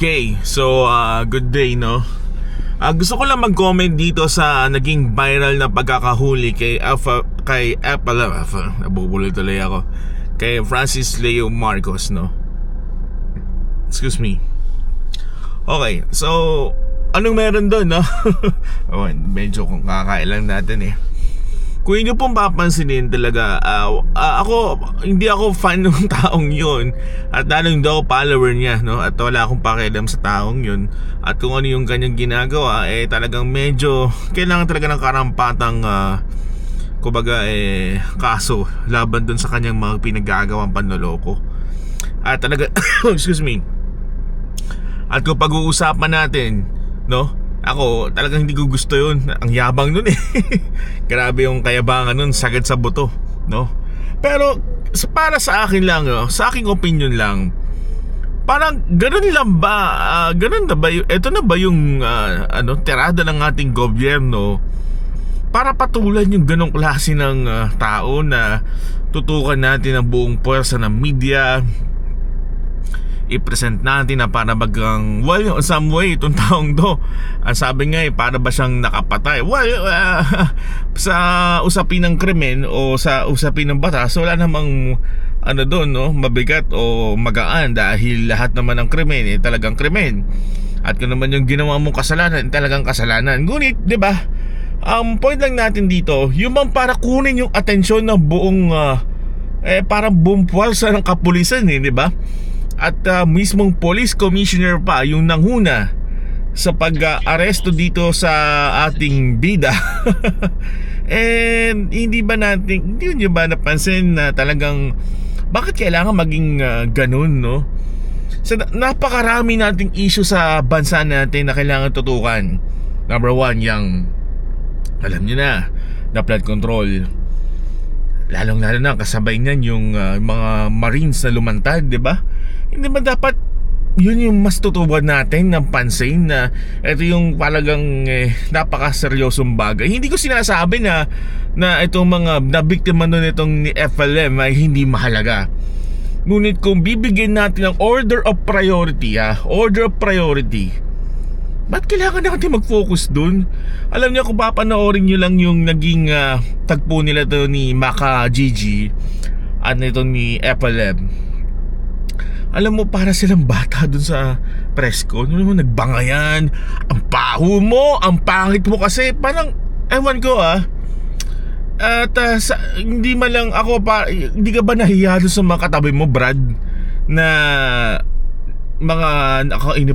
Okay, so good day, no? Gusto ko lang mag-comment dito sa naging viral na pagkakahuli nabubulol tuloy ako, kay Francis Leo Marcos, no? Excuse me. Okay, so anong meron doon, no? Medyo kung kakailang natin eh. Kung inyo pong papansinin talaga, hindi ako fan ng taong yun. At lalo hindi ako follower niya, no? At wala akong pakialam sa taong yun. At kung ano yung kanyang ginagawa, talagang medyo kailangan talaga ng karampatang kaso laban dun sa kanyang mga pinagagawang panloloko. At talaga excuse me. At kung pag-uusapan natin, no? Ako, talagang hindi ko gusto yun. Ang yabang nun eh. Grabe yung kayabangan nun, sagad sa buto, no? Pero para sa akin lang, no? Sa aking opinion lang, parang ganun lang ba? Ganun na ba? Ito na ba yung tirada ng ating gobyerno para patulan yung ganong klase ng tao na tutukan natin ang buong puwersa ng media, i-present natin na para bagang some way itong taong to, ang sabi nga para ba siyang nakapatay. Sa usapin ng krimen o sa usapin ng batas, wala namang doon, no, mabigat o magaan, dahil lahat naman ng krimen talagang krimen. At kung naman yung ginawa mong kasalanan, talagang kasalanan. Ngunit, di ba, point lang natin dito, yung bang para kunin yung atensyon ng buong parang buong puwersa ng kapulisan, di ba? At mismong police commissioner pa yung nanghuna sa pag-aresto dito sa ating bida. And hindi nyo ba napansin na talagang bakit kailangan maging ganun, no? So, napakarami nating issue sa bansa natin na kailangan tutukan. Number one, yung alam nyo na flood control. Lalong-lalo na kasabay niyan yung mga Marines na lumantad, di ba? Hindi ba dapat yun yung mas tutuwan natin ng pansin, na ito yung talagang napakaseryosong bagay. Hindi ko sinasabi na itong mga nabiktima nun itong ni FLM ay hindi mahalaga. Ngunit kung bibigyan natin ng order of priority, ba't kailangan natin mag-focus dun? Alam niyo, kung papanoorin nyo lang yung naging tagpo nila to ni Maka Gigi at nito ni FLM, alam mo, para silang bata dun sa press con. Nagbangayan, ang baho mo, ang pangit mo kasi. Parang, ewan ko At hindi man lang ako hindi ka ba nahiya dun sa mga katabi mo, Brad, na mga nakainip